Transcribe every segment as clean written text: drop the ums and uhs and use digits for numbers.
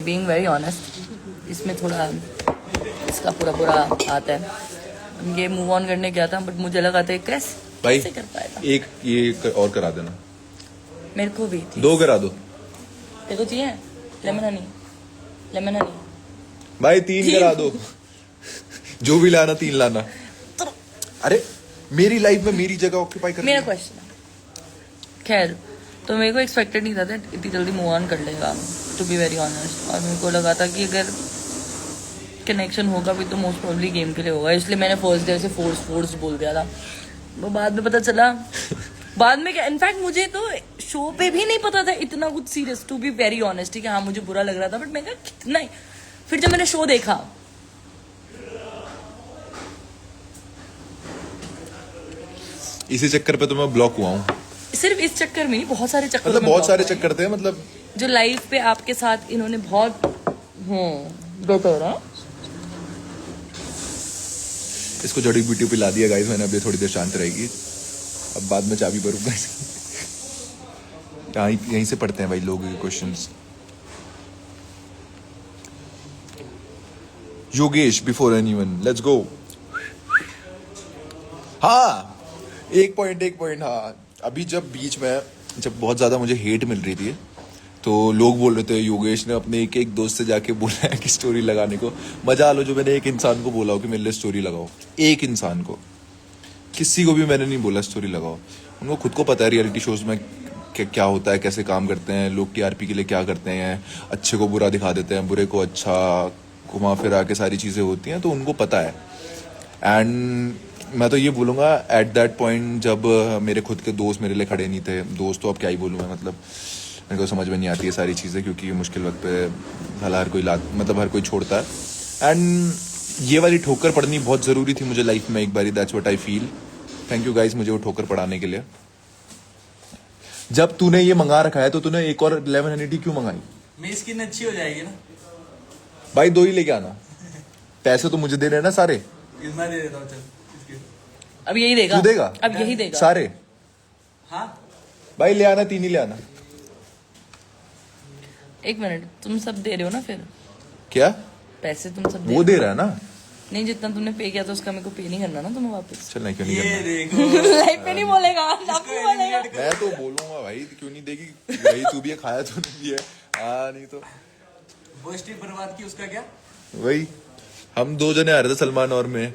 Being very honest, इसमें थोड़ा इसका पूरा आता है। ये मूव ऑन करने गया था, बट मुझे लगा था भाई कैसे कर पाएगा। एक ये और करा देना, मेरे को भी थी। 2 करा दो तेरे को चाहिए लेमन हनी? लेमन हनी भाई, 3 करा दो। जो भी लाना 3 लाना। अरे मेरी लाइफ में मेरी जगह ऑक्यूपाई कर। मेरा क्वेश्चन है, खैर तो मेरे को एक्सपेक्टेड नहीं था that इतनी जल्दी मूव ऑन कर लेगा, टू बी वेरी ऑनेस्ट। और मेरे को लगा था कि अगर कनेक्शन होगा भी तो मोस्ट प्रोबेबली गेम के लिए होगा, इसलिए मैंने फर्स्ट डे से फोर्स बोल दिया था। वो बाद में पता चला, बाद में क्या, इनफैक्ट मुझे तो शो पे भी नहीं पता था इतना कुछ serious, to be very honest. ठीक है, हाँ मुझे बुरा लग रहा था, बट मैं कहा कितना ही। फिर जब मैंने शो देखा, इसी चक्कर पे तो मैं ब्लॉक हुआ हूँ। सिर्फ इस चक्कर में नहीं, बहुत सारे चक्कर मतलब में बहुत block सारे हुआ है। चक्कर थे, मतलब जो लाइफ पे आपके साथ इन्होंने बहुत बेटर है। इसको जड़ी बूटी पिला दिया गाइस मैंने, अभी थोड़ी देर शांत रहेगी। अब बाद में चाबी भरूंगा। यहीं से पढ़ते हैं भाई लोगों के questions. Yogesh before anyone, let's go. हाँ, एक पॉइंट। हाँ, अभी जब बीच में जब बहुत ज्यादा मुझे हेट मिल रही थी, तो लोग बोल रहे थे योगेश ने अपने एक दोस्त से जाके बोला है कि स्टोरी लगाने को। मजा लो, जो मैंने एक इंसान को बोला हो कि मेरे लिए स्टोरी लगाओ, एक इंसान को, किसी को भी मैंने नहीं बोला स्टोरी लगाओ। उनको खुद को पता है रियलिटी शोज में क्या होता है, कैसे काम करते हैं लोग, टीआरपी के लिए क्या करते हैं, अच्छे को बुरा दिखा देते हैं, बुरे को अच्छा, घुमा फिरा के सारी चीज़ें होती हैं, तो उनको पता है। एंड मैं तो ये बोलूँगा एट दैट पॉइंट जब मेरे खुद के दोस्त मेरे लिए खड़े नहीं थे, दोस्त तो अब क्या ही बोलूँ मैं, मतलब मेरे को समझ में नहीं आती है सारी चीज़ें, क्योंकि मुश्किल वक्त पे भला हर कोई हर कोई छोड़ता है। एंड ये वाली ठोकर पड़नी बहुत ज़रूरी थी मुझे लाइफ में एक बारी, that's what I feel. Thank you guys मुझे वो ठोकर पड़ाने के लिए। जब तूने ये मंगा रखा है तो तूने एक और लेमन हनी टी क्यों मंगाई? मेरी स्किन अच्छी हो जाएगी ना भाई 2 ही लेके आना, पैसे तो मुझे देने हैं ना सारे। कितना दे देता हूँ, चल इसके। अब यही देगा, तू देगा? अब यही देगा सारे हाँ भाई ले आना, 3 ही ले आना। एक मिनट, तुम सब दे रहे हो ना फिर? क्या पैसे तुम सब वो दे रहा है ना? नहीं, जितना तुमने पे किया था उसका मेरे को पे नहीं करना ना तुम्हें वापस। चल नहीं, क्यों नहीं ये करना? देखो लाइफ पे नहीं बोलेगा, लाइफ में बोलेगा। मैं तो बोलूंगा भाई, क्यों नहीं देगी भाई, तू भी है, खाया तूने भी है। हाँ नहीं तो वो स्टीव बर्बाद की, उसका क्या? वही, हम 2 जने आ रहे थे सलमान और मैं,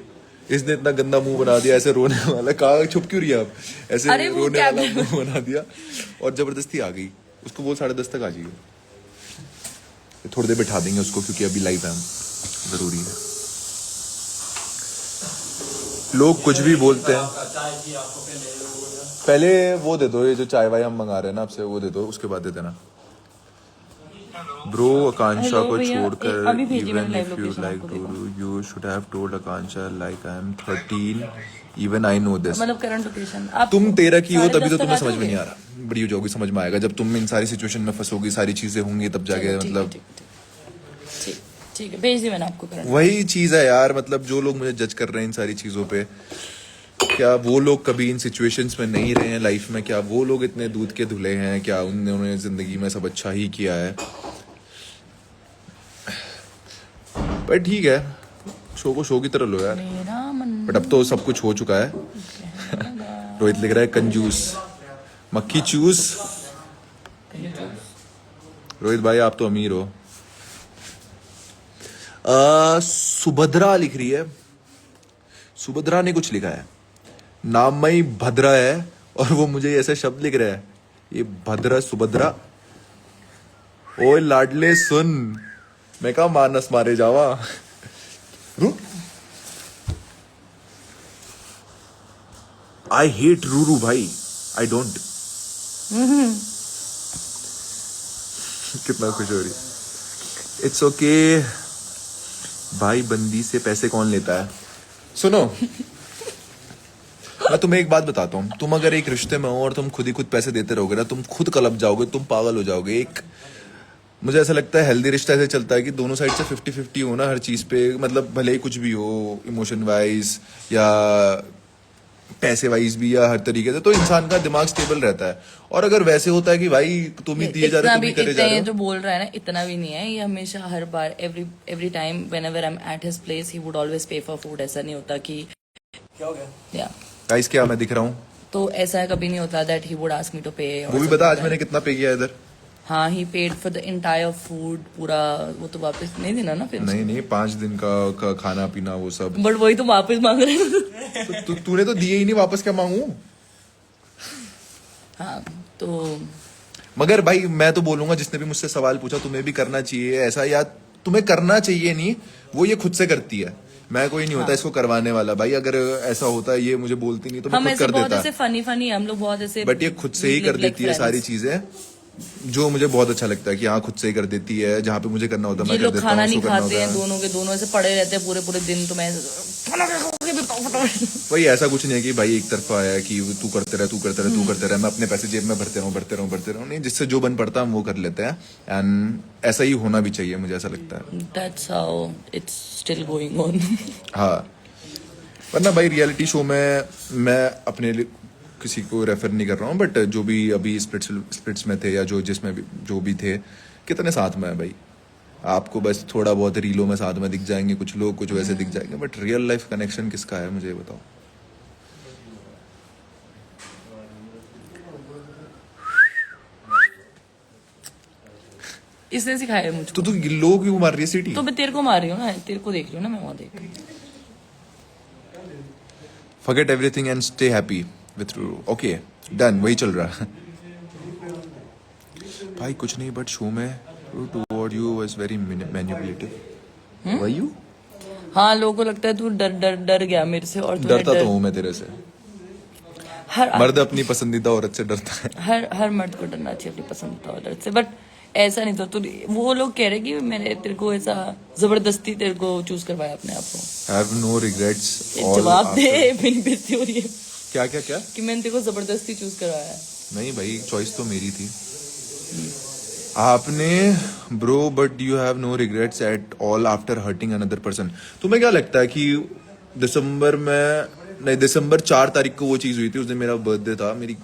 इसने इतना गंदा मुंह बना दिया ऐसे रोने वाला। कहा छुप क्यों रही है आप, ऐसे अरे वो रोने क्या वाला मुंह बना दिया और जबरदस्ती आ गई। उसको बोल 10:30 तक आ जाइए, थोड़ी देर बिठा देंगे उसको, क्योंकि अभी लाइव है, जरूरी है। लोग कुछ भी बोलते हैं। पहले वो दे दो, ये जो चाय वाय हम मंगा रहे हैं ना आपसे, वो दे दो, उसके बाद दे देना। ब्रो आकांक्षा हेलो को भैया, छोड़कर अभी भेजिए इवन मैंने if live you location like आपको टू देखो। You should have told Akanksha like I am 13 even I know this. मतलब करंट लोकेशन तुम 13 की हो तभी तो 10:30 तुम्हें तक समझ आ में नहीं आ जाओगे? रहा, बड़ी हो जाओगी, समझ में आएगा जब तुम इन सारी सिचुएशन में फंसोगी, सारी चीजें होंगी तब जाके, चलो, ठीक है, मतलब ठीक, ठीक है, भेज दी मैंने आपको करंट। वही चीज है यार। मतलब जो लोग मुझे जज कर रहे हैं इन सारी चीजों पे, क्या वो लोग कभी इन सिचुएशंस में नहीं रहे हैं लाइफ में? क्या वो लोग इतने दूध के धुले हैं? क्या उन्होंने जिंदगी में सब अच्छा ही किया है? पर ठीक है, शो को शो की तरह लो यार। मेरा मन बट अब तो सब कुछ हो चुका है। रोहित लिख रहा है कंजूस, मक्खी चूस। रोहित भाई आप तो अमीर हो। सुभद्रा लिख रही है, सुभद्रा ने कुछ लिखा है, नाममयी भद्रा है, और वो मुझे ऐसे शब्द लिख रहा है, ये भद्रा सुभद्रा। ओए लाडले सुन, मैं कहा मानस मारे जावा। रुक, आई हेट रूरू भाई, आई डोंट। कितना खुश हो रही, इट्स ओके भाई, बंदी से पैसे कौन लेता है? सुनो मैं तुम्हें एक बात बताता हूँ, तुम अगर एक रिश्ते में हो और तुम खुद ही खुद पैसे देते रहोगे ना, तुम खुद कलप जाओगे, तुम पागल हो जाओगे। एक मुझे ऐसा लगता है हेल्दी रिश्ता ऐसे चलता है कि दोनों साइड से 50-50 हो ना हर चीज पे, मतलब भले ही कुछ भी हो, इमोशन वाइज या पैसे वाइज भी या हर तरीके से, तो इंसान का दिमाग स्टेबल रहता है। और अगर वैसे होता है कि भाई तुम ही दिए जा रहे हो, तुम ही करे जा रहे हो, जो बोल रहा है ना, इतना भी नहीं है ये। हमेशा हर बार every time whenever I am at his place he would always pay for food. ऐसा नहीं होता कि क्या हो गया? या गाइस क्या मैं दिख रहा हूँ? तो ऐसा कभी नहीं होता that he would ask me to pay. वो भी बता आज मैंने कितना पे किया इधर? हाँ, he paid for the entire food पूरा। वो तो वापस नहीं देना ना फिर। नहीं 5 दिन का खाना पीना वो सब। बट वही तो वापस मांग रहे हैं। तो तूने तो दिए ही नहीं, वापस क्या मांगू? हाँ तो मगर भाई मैं तो बोलूंगा जिसने भी मुझसे सवाल पूछा, तुम्हें भी करना चाहिए ऐसा, या तुम्हें करना चाहिए नहीं, वो ये खुद से करती है। मैं कोई नहीं होता इसको करवाने वाला भाई। अगर ऐसा होता है ये मुझे बोलती नहीं तो मैं हम खुद ऐसे कर बहुत देता। ऐसे फनी हम लोग बहुत ऐसे। बट ये खुद से ही कर देती है सारी चीजें, जो मुझे बहुत अच्छा लगता है कि हाँ खुद से ही कर देती है। जहाँ पे मुझे करना होता है ये मैं कर लोग देता खाना हूँ, नहीं उसको करना खाते होता हैं, है। दोनों के दोनों ऐसे पड़े रहते हैं पूरे पूरे दिन। तो मैं भाई ऐसा कुछ नहीं है कि भाई एक तरफा है कि तू करते रहे, तू करते रहे, तू करते रहे, मैं अपने पैसे जेब में भरते रहूं। नहीं, जिससे जो बन पड़ता है हम वो कर लेते हैं। एंड ऐसा ही होना भी चाहिए, मुझे ऐसा लगता है। That's how it's still going on. हाँ, वरना भाई रियलिटी शो में मैं अपने लिए किसी को रेफर नहीं कर रहा हूँ, बट जो भी अभी स्प्लिट्स में थे या जो जिसमें भी जो भी थे, कितने साथ में है भाई। आपको बस थोड़ा बहुत रीलों में साथ में दिख जाएंगे कुछ लोग, कुछ वैसे दिख जाएंगे, बट रियल लाइफ कनेक्शन किसका है मुझे ये बताओ। इसने सिखाया है मुझको। तो तू लोग क्यों मार रही है सीटी? तो मैं तेरे को मार रही हूँ ना, तेरे को देख रही हूँ ना मैं वहां देख रही हूँ। Forget everything and stay happy with Ruru. Okay, done. वही चल रहा है भाई, कुछ नहीं, बट शो में toward you was very manipulative. Were you? हाँ, लोगों को लगता है तू डर गया मेरे से। और डरता तो हूँ मैं तेरे से। हर मर्द अपनी पसंदीदा औरत से डरता है। हर मर्द को डरना चाहिए अपनी पसंदीदा औरत से। बट ऐसा नहीं था। तो वो लोग कह रहे कि मैंने तेरे को ऐसा जबरदस्ती तेरे को चूज करवाया अपने आप को। Have no regrets. all जवाब दे, after- मेरी बेइज्जती हो रही है क्या क्या क्या? कि मैंने तेरे को जबरदस्ती चूज करवाया। नहीं भाई, चॉइस तो मेरी थी। आपने bro, but you have no regrets at all after hurting another person. तुम्हें क्या लगता है कि दिसंबर 4 तारीख को वो चीज हुई थी, उस दिन मेरा बर्थडे था, मेरी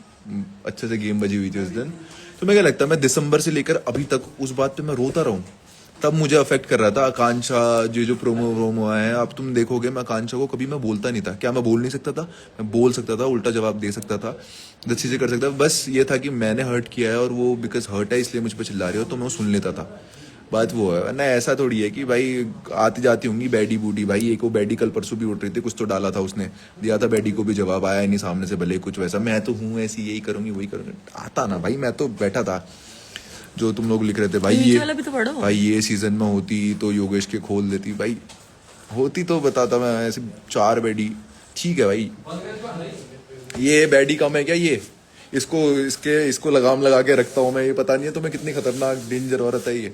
अच्छे से गेम बजी हुई थी उस दिन। तुम्हें क्या लगता है मैं दिसंबर से लेकर अभी तक उस बात पे मैं रोता रहूं? तब मुझे अफेक्ट कर रहा था आकांक्षा, जो प्रोमो आए हैं। अब तुम देखोगे मैं आकांक्षा को कभी मैं बोलता नहीं था। क्या मैं बोल नहीं सकता था? मैं बोल सकता था, उल्टा जवाब दे सकता था, 10 चीजें कर सकता था। बस ये था कि मैंने हर्ट किया है और वो बिकॉज हर्ट है इसलिए मुझ पर चिल्ला रही हो, तो मैं वो सुन लेता था। बात वो है ना, ऐसा थोड़ी है कि भाई आती जाती होंगी बैडी बूटी। भाई एक वो बैडी कल परसों भी उठ रही थी, कुछ तो डाला था उसने, दिया था बैडी को भी जवाब, आया नहीं सामने से, भले कुछ वैसा मैं तो हूँ ऐसी, यही करूंगी वही करूंगी। आता ना भाई, मैं तो बैठा था। जो तुम लोग लिख रहे थे भाई नीचे वाला भी तो पढ़ो। भाई ये सीजन में होती तो योगेश के खोल देती, भाई होती तो बताता मैं। ऐसे 4 बैडी ठीक है भाई, ये बैडी कम है क्या? ये इसको लगाम लगा के रखता हूँ मैं, ये पता नहीं है तुम्हें कितनी खतरनाक डेंजर औरत है ये।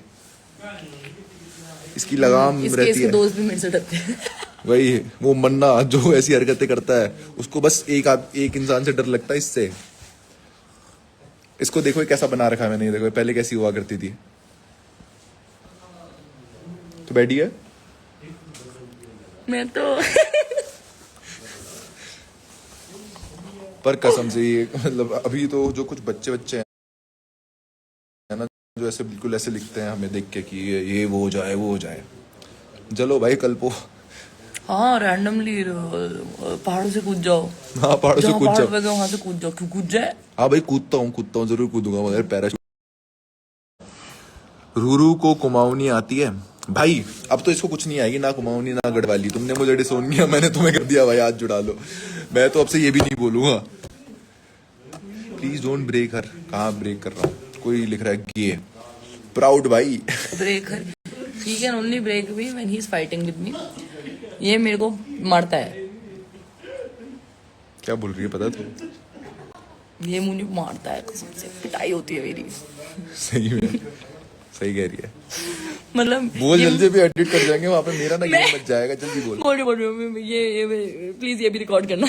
इसकी लगाम रहती इसके है। दोस्त भी मेरे से डरते हैं। वही वो मन्ना जो ऐसी हरकतें करता है, उसको बस एक इंसान से डर लगता है, इससे। इसको देखो ये कैसा बना रखा है मैंने, देखो पहले कैसी हुआ करती थी। तो बैठी है मैं तो पर कसम से ये मतलब अभी तो जो कुछ बच्चे हैं ना, जो ऐसे बिल्कुल ऐसे लिखते हैं हमें देख के कि ये वो हो जाए। चलो भाई कल को हाँ रैंडमली पहाड़ों से कूद जाओ। हाँ पहाड़ों से कूद जाओ। वहां से कूद जाओ। क्यों कूद जाए? हाँ भाई कूदता हूँ जरूर कूदूंगा, मगर पैराशूट। रूरू को कुमाऊनी आती है भाई? अब तो इसको कुछ नहीं आएगी, ना कुमाऊनी ना गढ़वाली। तुमने मुझे डिसोन किया, मैंने तुम्हें कर दिया भाई, हाथ जुड़ा लो। मैं तो अब से ये भी नहीं बोलूंगा। Please don't break her. कहाँ ब्रेक कर रहा हूँ? कोई लिख रहा है गे प्राउड भाई। Break he can only break me when he is fighting with me. ये मेरे को मारता है। क्या बोल रही है पता तू? ये मुझे मारता है, कसम से पिटाई होती है मेरी। सही में सही कह रही है। मतलब बोल जल्दी, भी एडिट कर जाएंगे वहां पे, मेरा ना गेम बच जाएगा। जल्दी बोल रही हूँ ये प्लीज ये भी रिकॉर्ड करना।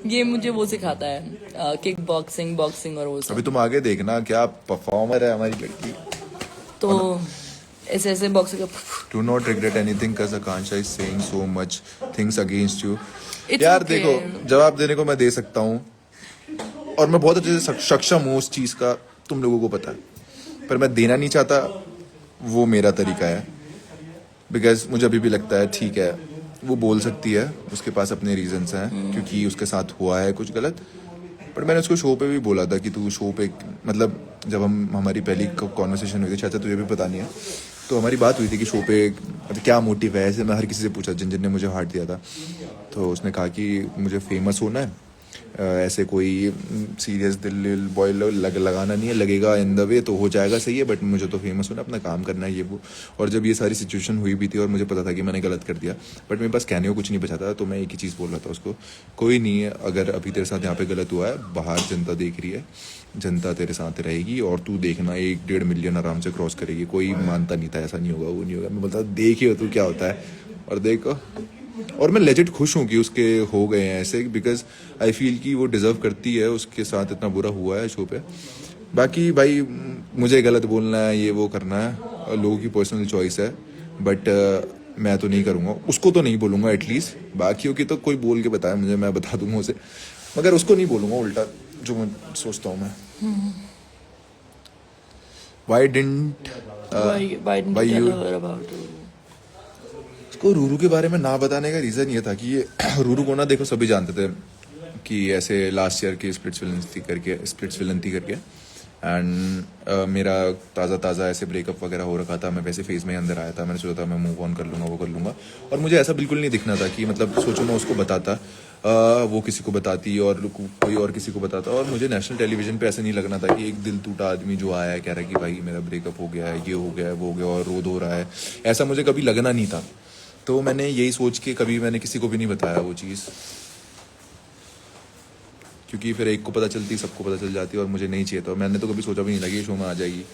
ये मुझे वो सिखाता है किक बॉक्सिंग और वो सब। अभी तुम आगे देखना, क्या परफॉर्मर है हमारी लड़की। तो ऐसे boxing Do not regret anything because Akansha is saying so much things against you. It's यार okay. देखो, जवाब देने को मैं दे सकता हूँ और मैं बहुत अच्छे से सक्षम हूँ उस चीज का, तुम लोगों को पता है, पर मैं देना नहीं चाहता, वो मेरा तरीका है। बिकॉज मुझे अभी भी लगता है ठीक है, वो बोल सकती है, उसके पास अपने रीजंस हैं क्योंकि उसके साथ हुआ है कुछ गलत। बट मैंने उसको शो पे भी बोला था कि तू शो पे, मतलब जब हमारी पहली कॉन्वर्सेशन हुई थी, शायद तुझे भी पता नहीं है, तो हमारी बात हुई थी कि शो पे मतलब क्या मोटिव है। ऐसे मैं हर किसी से पूछा जिन जिन ने मुझे हार्ट दिया था, तो उसने कहा कि मुझे फेमस होना है, ऐसे कोई सीरियस दिल बॉयल लगाना नहीं है, लगेगा इन द वे तो हो जाएगा, सही है, बट मुझे तो फेमस होना, अपना काम करना है, ये वो। और जब ये सारी सिचुएशन हुई भी थी और मुझे पता था कि मैंने गलत कर दिया, बट मेरे पास कहने को कुछ नहीं बचा था, तो मैं एक ही चीज़ बोल रहा था उसको, कोई नहीं है, अगर अभी तेरे साथ यहाँ पे गलत हुआ है, बाहर जनता देख रही है, जनता तेरे साथ रहेगी, और तू देखना 1-1.5 मिलियन आराम से क्रॉस करेगी। कोई मानता नहीं था ऐसा नहीं होगा, वो नहीं होगा, मैं बोलता देखिए तू क्या होता है, और देखो। और मैं लेजिट खुश हूँ कि उसके हो गए हैं ऐसे, बिकॉज आई फील कि वो डिजर्व करती है, उसके साथ इतना बुरा हुआ है शो पे। बाकी भाई मुझे गलत बोलना है, ये वो करना है, लोगों की पर्सनल चॉइस है, बट मैं तो नहीं करूँगा, उसको तो नहीं बोलूँगा एटलीस्ट। बाकियों की तो कोई बोल के बताया मुझे, मैं बता दूंगा उसे, मगर उसको नहीं बोलूँगा उल्टा, जो मैं सोचता हूँ मैं। Y didn't Why didn't why you you- tell her about it? उसको रूरू के बारे में ना बताने का रीज़न ये था कि ये रूरू को ना, देखो सभी जानते थे कि ऐसे लास्ट ईयर की स्प्लिट्स विलन थी करके, एंड मेरा ताज़ा ऐसे ब्रेकअप वगैरह हो रखा था, मैं वैसे फेज में अंदर आया था, मैंने सोचा था मैं मूव ऑन कर लूँगा, वो कर लूँगा, और मुझे ऐसा बिल्कुल नहीं दिखना था कि मतलब सोचो मैं उसको बताता, वो किसी को बताती और कोई और किसी को बताता, और मुझे नेशनल टेलीविजन पे ऐसे नहीं लगना था कि एक दिल टूटा आदमी जो आया है कह रहा है कि भाई मेरा ब्रेकअप हो गया है, ये हो गया है, वो हो गया, और रोद हो रहा है, ऐसा मुझे कभी लगना नहीं था। तो मैंने यही सोच के कभी मैंने किसी को भी नहीं बताया वो चीज़, क्योंकि फिर एक को पता चलती सबको पता चल जाती, और मुझे नहीं चाहिए था। मैंने तो कभी सोचा भी नहीं था कि शो में आ जाएगी।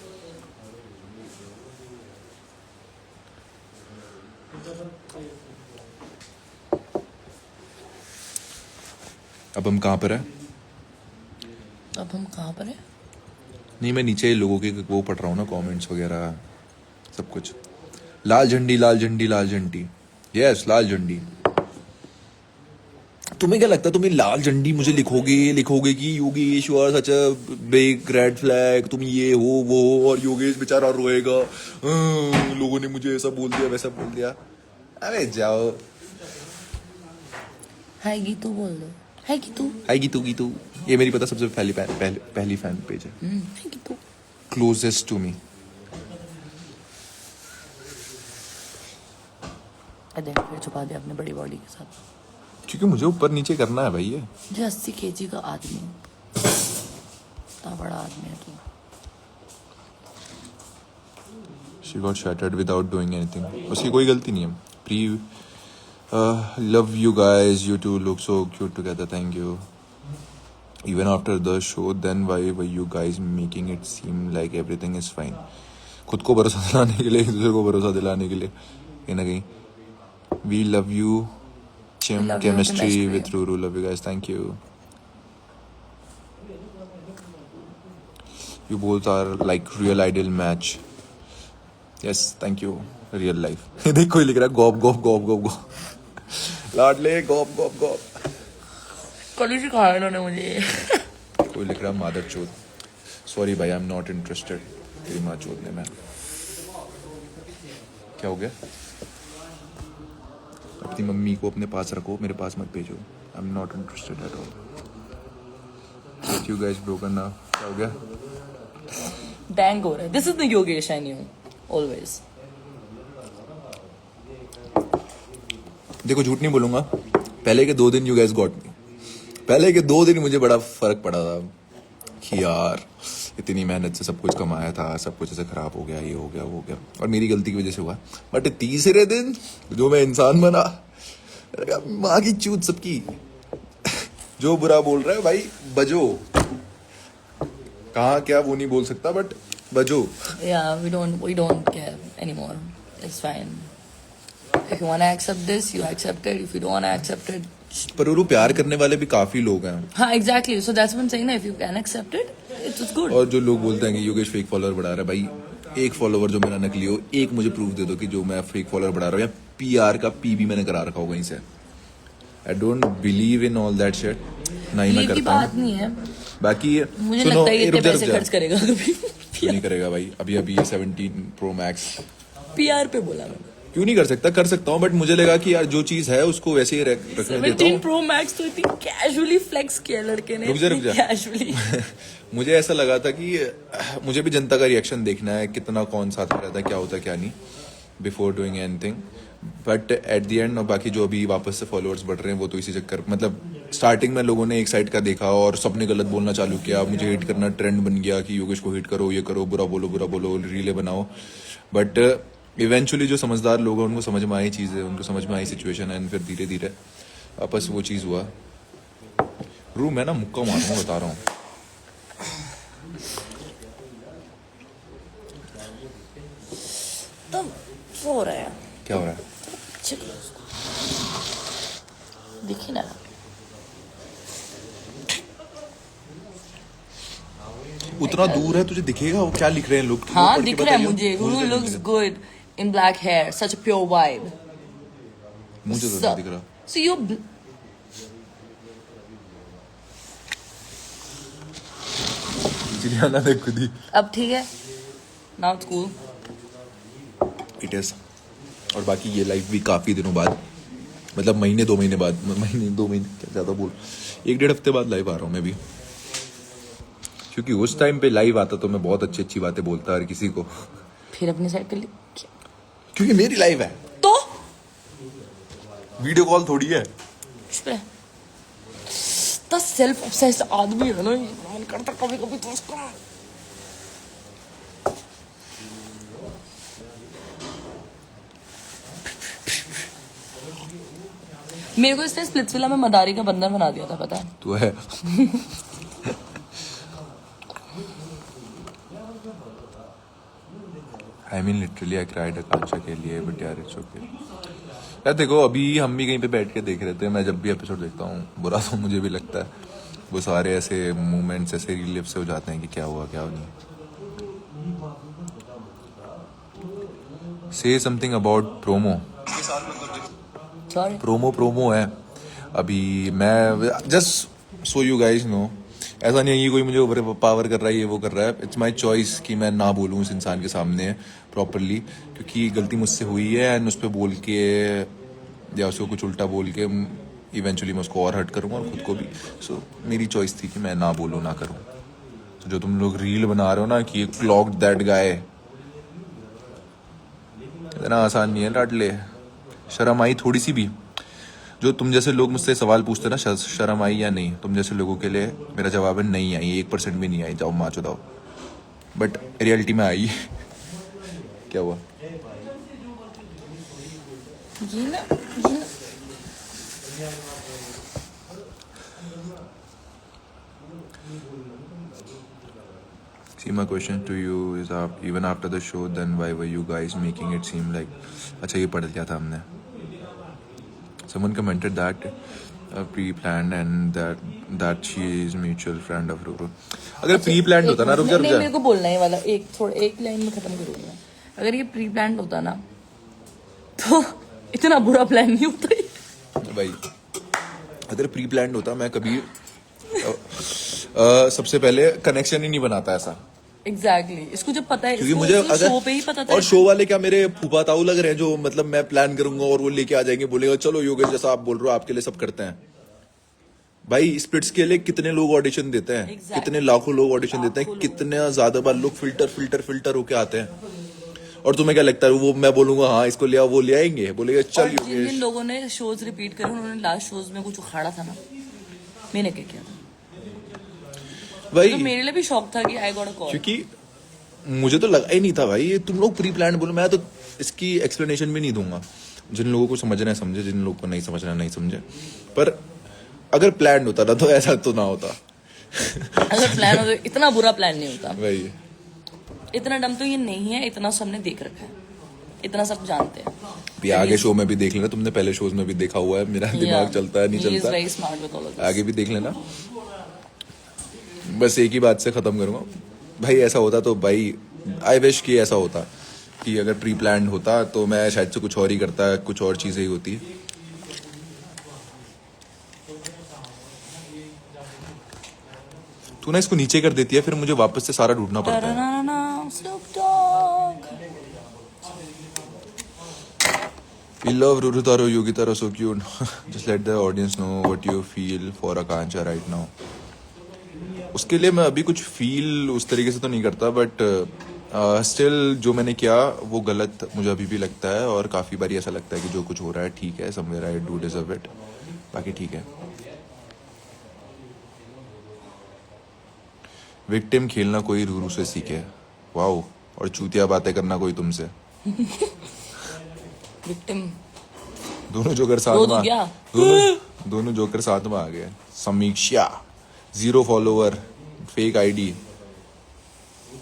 अब हम कहाँ पर है? अब हम कहाँ पर हैं? नहीं, मैं नीचे लोगों के वो पढ़ रहा हूँ ना, कमेंट्स वगैरह सब कुछ। लाल झंडी लाल झंडी लाल झंडी, यस लाल झंडी। तुम्हें क्या लगता है, तुम्हें लाल झंडी मुझे लिखोगे कि Yogesh you are such a big red flag, तुम ये हो वो हो, और योगेश बेचारा रोएगा, लोगों ने मुझे ऐसा बोल दिया वैसा बोल दिया"? अरे जाओ। हाय गीतू बोल दो। हाय गीतू। हाय गीतू, ये मेरी पता सबसे पहली फैन पेज है, hi Geetu. Closest to me. अरे फिर छुपा दिया अपने बड़ी बॉडी के साथ। क्योंकि मुझे ऊपर नीचे करना है भाई ये। जो 80 kg का आदमी, इतना बड़ा आदमी है तू। She got shattered without doing anything. उसकी कोई गलती नहीं है। Love you guys. You two look so cute together. Thank you. Even after the show, then why were you guys making it seem like everything is fine? खुद को भरोसा दिलाने के लिए, दूसरे को भरोसा दिलाने के लिए, कहीं ना कहीं। We love you. Chim Love you, chemistry chemistry. with Ruru. Love you guys. Thank you. You both are like real ideal match. Yes, thank you. Real life. देख कोई लिख रहा है गॉप गॉप गॉप गॉप गॉप, लाडले गॉप गॉप गॉप। कल ही सिखाया इन्होंने मुझे। कोई लिख रहा है मादर चोद। सॉरी भाई, आई एम नॉट इंटरेस्टेड तेरी माँ चोदने में। क्या हो गया? अपनी मम्मी को अपने पास रखो, मेरे पास मत भेजो। I am not interested at all. You guys broken now. क्या हो गया? Dang हो रहा है। This is the Yogesh I knew always. देखो झूठ नहीं बोलूंगा, पहले के 2 दिन यू गाइस गॉट मी। पहले के 2 दिन मुझे बड़ा फर्क पड़ा था कि यार इतनी मेहनत से सब कुछ कमाया था, सब कुछ ऐसे खराब हो गया, ये हो गया वो हो गया, और मेरी गलती की वजह से हुआ। बट तीसरे दिन जो मैं इंसान बना, माँ की चूत सबकी। जो बुरा बोल रहा है भाई बजो, कहाँ क्या वो नहीं बोल सकता, बट बजो। Yeah, we don't care anymore. It's fine. If you wanna accept this, you accept it. If you don't wanna accept it, पर वो प्यार करने वाले भी काफी लोग हैं। हाँ exactly. So that's what I'm saying. If you can accept it, it's good. और जो लोग बोलते हैं कि योगेश फेक फॉलोअर बढ़ा रहा है, भाई एक फॉलोअर जो मेरा नकली हो, एक मुझे प्रूफ दे दो कि जो मैं फेक फॉलोअर बढ़ा रहा हूँ, या PR का P भी मैंने करा रखा हो कहीं से। I don't believe in all that shit, ना ही मैं Believe की करता बात हूँ। नहीं है, बाकी मुझे सुनो, लगता है ये रुक इतने जा, रुक पैसे जा। खर्च करेगा कभी। क्यों नहीं करेगा भाई, अभी अभी ये 17 Pro Max PR पे बोला मैंने। क्यों नहीं कर सकता, कर सकता हूँ, बट मुझे लगा कि यार जो चीज है उसको वैसे ही रखने देता 17 हूँ। Pro Max तो इतनी कैजुअली फ्लेक्स किया लड़के ने, रुक जा। कैजुअली। मुझे ऐसा लगा था कि मुझे भी जनता का रिएक्शन देखना है, कितना कौन साथ में रहता है, क्या होता है क्या नहीं, before doing anything. But at the end बाकी जो अभी वापस से फॉलोअर्स बढ़ रहे हैं वो तो इसी चक्कर, मतलब स्टार्टिंग में लोगों ने एक साइड का देखा और सबने गलत बोलना चालू किया, मुझे हिट करना ट्रेंड बन गया कि योगेश को हिट करो, ये करो, बुरा बोलो, रीले बनाओ। बट इवेंचुअली जो समझदार लोग हैं उनको समझ में आई चीज़ें, उनको समझ में आई सिचुएशन है, एंड फिर धीरे धीरे वापस वो चीज़ हुआ। रूम है ना, मुक्का मारूंगा, बता रहा हूँ। तो वो हो रहा है, क्या हो रहा है? देखिए ना, उतना दूर है, तुझे दिखेगा वो क्या लिख रहे हैं लोग? वो हाँ पढ़ के दिख रहा है बताइए। मुझे। मुझे Ruru नहीं looks दिख good in black hair, such a pure vibe. रहा। मुझे तो नहीं दिख रहा। So you चिड़ियाना देख खुद ही। अब ठीक है, now it's cool. It is. और बाकी ये लाइफ भी काफी दिनों बाद, मतलब महीने 2 महीने बाद, क्या ज्यादा बोल, 1-1.5 हफ्ते बाद लाइव आ रहा हूँ मैं भी, क्योंकि उस टाइम पे लाइव आता तो मैं बहुत अच्छी अच्छी बातें बोलता हर किसी को, फिर अपनी साइड कर ली क्योंकि मेरी लाइव है, तो वीडियो कॉल थोड़ी है। इतना सेल्फ ऑब्सेस्ड आदमी है ना, मन करता कभी कभी तो उसको मेरे को इसने स्प्लिट्सविला में मदारी का बंधन बना दिया था, पता है? तो है। I mean literally I cried Akanksha के लिए, बट यार इट्स ओके। यार देखो, अभी हम भी कहीं पे बैठ के देख रहे थे, मैं जब भी एपिसोड देखता हूँ बुरा तो मुझे भी लगता है, वो सारे ऐसे मोमेंट्स ऐसे रिलीव से हो जाते हैं कि क्या हुआ क्या नहीं। Say something about promo. Sorry, promo है अभी। मैं just so you guys know, ऐसा नहीं है कि कोई मुझे ओवर पावर कर रहा है, ये वो कर रहा है। इट्स माई चॉइस कि मैं ना बोलूँ उस इंसान के सामने प्रॉपरली, क्योंकि गलती मुझसे हुई है, एंड उस पर बोल के या उसको कुछ उल्टा बोल के इवेंचुअली मैं उसको और हर्ट करूँगा और खुद को भी। सो मेरी चॉइस थी कि मैं ना बोलूँ, ना करूँ। तो जो तुम लोग रील बना रहे हो ना कि क्लॉक्ड दैट गाय, इतना आसान नहीं है लाडले। शर्म आई थोड़ी सी भी? जो तुम जैसे लोग मुझसे सवाल पूछते ना, शर्म आई या नहीं, तुम जैसे लोगों के लिए मेरा जवाब है नहीं आई, 1% भी नहीं आई, जाओ माँ चुदाओ। बट रियलिटी में आई। क्या हुआ? ये ना See, my question to you is, even after the show, then why were you guys making it seem like? अच्छा, ये पढ़ लिया था हमने। Someone commented that pre-planned and that she is mutual friend of Ruru. अगर pre-planned होता ना, रुक जा। नहीं, मेरे को बोलना है वाला एक लाइन में खत्म करूंगी मैं। अगर ये प्री प्लान होता ना तो इतना बुरा प्लान नहीं होता ये। भाई अगर प्री प्लान होता, मैं कभी सबसे पहले कनेक्शन ही नहीं बनाता ऐसा, एग्जैक्टली इसको जब पता है, क्योंकि इसको मुझे इसको अगर शो पे ही पता था। और शो वाले क्या मेरे फूफा ताऊ लग रहे हैं, जो मतलब मैं प्लान करूंगा और वो लेके आ जाएंगे, बोलेगा चलो योगेश जैसा आप बोल रहे हो आपके लिए सब करते हैं। भाई स्प्लिट्स के लिए कितने लोग ऑडिशन देते हैं, कितने लाखों लोग ऑडिशन देते हैं, कितने ज्यादा बार लोग फिल्टर होके आते हैं। और तुम्हें क्या लगता है वो मैं बोलूंगा हाँ इसको लिया, वो ले आएंगे, बोलेगा चल और जिन जिन योगेश। लोगों ने शोज रिपीट करे उन्होंने लास्ट शोज में कुछ उखाड़ा था ना, मैंने क्या किया था? भाई तो मेरे लिए भी शौक था कि आई गॉट अ कॉल। क्योंकि मुझे तो लगा ही नहीं था भाई, ये तुम लोग प्री प्लान बोलो, मैं तो इसकी एक्सप्लेनेशन भी नहीं दूंगा। जिन लोगों को समझना है समझे, जिन लोगों को नहीं समझना नहीं समझे। पर अगर प्लान होता ना तो ऐसा तो ना होता। अगर प्लान हो तो इतना बुरा प्लान नहीं होता। भाई इतना डम तो ये नहीं है, इतना सबने देख रखा है, इतना सब जानते हैं। भी आगे शो में भी देख लेना, तुमने पहले शोज में भी देखा हुआ है, मेरा दिमाग चलता है नहीं चलता, very smart with all of this. आगे भी देख लेना। बस एक ही बात से खत्म करूंगा, भाई ऐसा होता तो भाई आई विश कि ऐसा होता कि अगर प्री प्लान होता तो मैं शायद से कुछ और ही करता, कुछ और चीजें ही होती। तू ना इसको नीचे कर देती है, फिर मुझे वापस से सारा ढूंढना पड़ता है. Ta-da-na-na, Snoop Dogg. We love Ruru Taro, Yogi Taro, so cute. Just let the audience know what you feel for Akanksha right now. उसके लिए मैं अभी कुछ फील उस तरीके से तो नहीं करता, बट स्टिल जो मैंने किया वो गलत मुझे अभी भी लगता है, और काफ़ी बारी ऐसा लगता है कि जो कुछ हो रहा है ठीक है, somewhere I do deserve it, बाकी ठीक है. विक्टिम खेलना कोई रूरू से सीखे, वाओ, और चूतिया बातें करना कोई तुमसे. Victim. दोनों जोकर साथ दो में तो क्या? दोनों जोकर साथ में आ गए. Samiksha 0 follower, fake ID.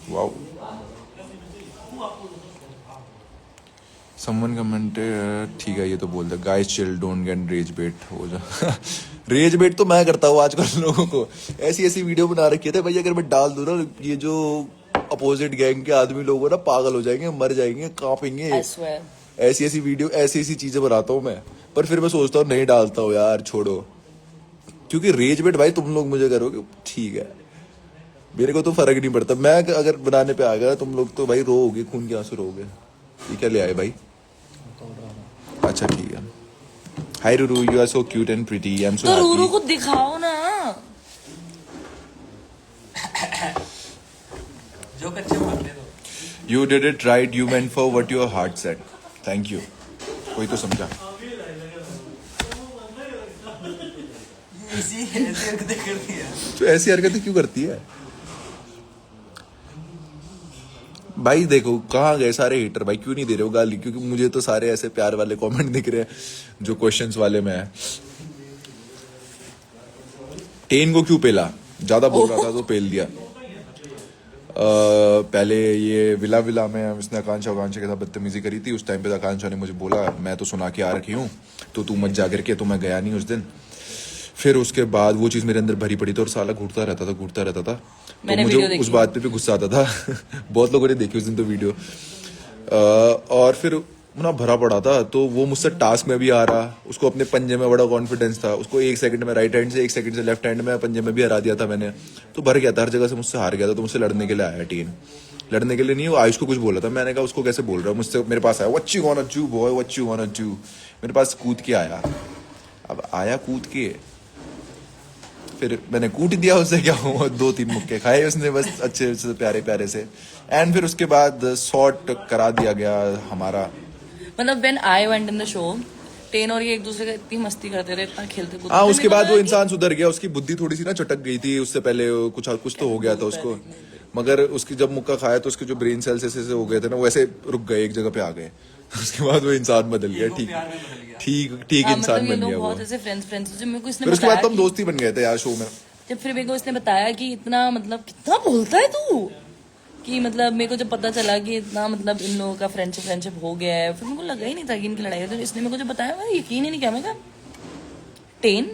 Wow. Someone commented, ठीक है ये तो बोल दे, guys chill, don't get rage bait हो जा. रेज बेट तो मैं करता हूँ आजकल लोगों को. ऐसी ऐसी वीडियो बना रखी है भाई, अगर मैं डाल दूं ना, ये जो अपोजिट गैंग के आदमी लोग हैं ना, पागल हो जाएंगे, मर जाएंगे, कांपेंगे. I swear. ऐसी ऐसी वीडियो, ऐसी ऐसी चीजें बनाता हूँ मैं, पर फिर मैं सोचता हूँ नहीं डालता हूँ यार, छोड़ो. क्योंकि रेज बेट भाई तुम लोग मुझे करोगे, ठीक है, मेरे को तो फर्क नहीं पड़ता. मैं अगर बनाने पे आ गया तुम लोग तो भाई रोओगे, खून के आंसू रोओगे. ये क्या ले आए भाई? अच्छा ठीक है. Hi Ruru, you are so cute and pretty, I am so तो रूरू हैप्पी. को दिखाओ ना. जो कच्चे बोलते दो. You did it right, you went for what your heart said. Thank you. कोई तो समझा. ऐसी हरकतें करती है. तो ऐसी हरकतें क्यों करती है भाई? देखो कहाँ गए सारे हेटर भाई, क्यों नहीं दे रहे हो गाली? क्योंकि मुझे तो सारे ऐसे प्यार वाले कमेंट दिख रहे हैं जो क्वेश्चंस वाले में है. टेन को क्यों पेला? ज्यादा बोल रहा था तो पेल दिया. पहले ये विला विला में उसने आकांक्षा के साथ बदतमीजी करी थी. उस टाइम पे आकांक्षा ने मुझे बोला, मैं तो सुना के आ रखी हूँ तो तू मत जा करके, तो मैं गया नहीं उस दिन. फिर उसके बाद वो चीज़ मेरे अंदर भरी पड़ी थी और साला घूरता रहता था. तो मुझे उस बात पे भी गुस्सा आता था. बहुत लोगों ने देखी उस दिन तो वीडियो. और फिर ना भरा पड़ा था, तो वो मुझसे टास्क में भी आ रहा. उसको अपने पंजे में बड़ा कॉन्फिडेंस था. उसको 1 सेकंड में राइट हैंड से, 1 सेकंड से लेफ्ट हैंड में पंजे में भी हरा दिया था मैंने. तो भर गया था, हर जगह से मुझसे हार गया था. तो मुझसे लड़ने के लिए आया टीन. लड़ने के लिए नहीं, वो आयुष को कुछ बोला था. मैंने कहा उसको कैसे बोल रहा है, मुझसे मेरे पास आया. What you वांना do boy, what you वांना do. मेरे पास कूद के आया. अब आया कूद के, फिर मैंने कूट दिया उसे. क्या हुआ, 2-3 मुक्के खाए उसने बस, अच्छे से प्यारे प्यारे से. एंड फिर उसके बाद सॉर्ट करा दिया गया हमारा. मतलब when I went in the show, ten और ये एक दूसरे का इतनी मस्ती करते रहे, इतना खेलते कूदते. हाँ, फिर उसके मेरे को बाद लगा वो कि- इंसान सुधर गया. उसकी बुद्धि थोड़ी सी ना चटक गई थी. उससे पहले कुछ तो हो गया था उसको. मगर उसकी जब मुक्का खाया तो उसके जो ब्रेन सेल्स ऐसे हो गए थे ना, वो ऐसे रुक गए, एक जगह पे आ गए. उसके बाद वो इंसान बदल गया. ठीक प्यार में बदल गया. ठीक हाँ, इंसान मतलब ये बन लोग गया वो. बहुत ऐसे फ्रेंड्स जब मेरे को इसने फिर उसके बाद बताया तो हम कि- दोस्ती बन गए थे यार शो में. जब फिर मेरे को इसने बताया कि इतना मतलब कितना बोलता है तू, कि मतलब मेरे को जब पता चला कि इतना मतलब इन लोगों का फ्रेंडशिप हो गया है, फिर मेरे को लगा ही नहीं था कि इनकी लड़ाई है. तो इसने मेरे को जब बताया, मैं यकीन ही नहीं किया. मैं कहा टेन.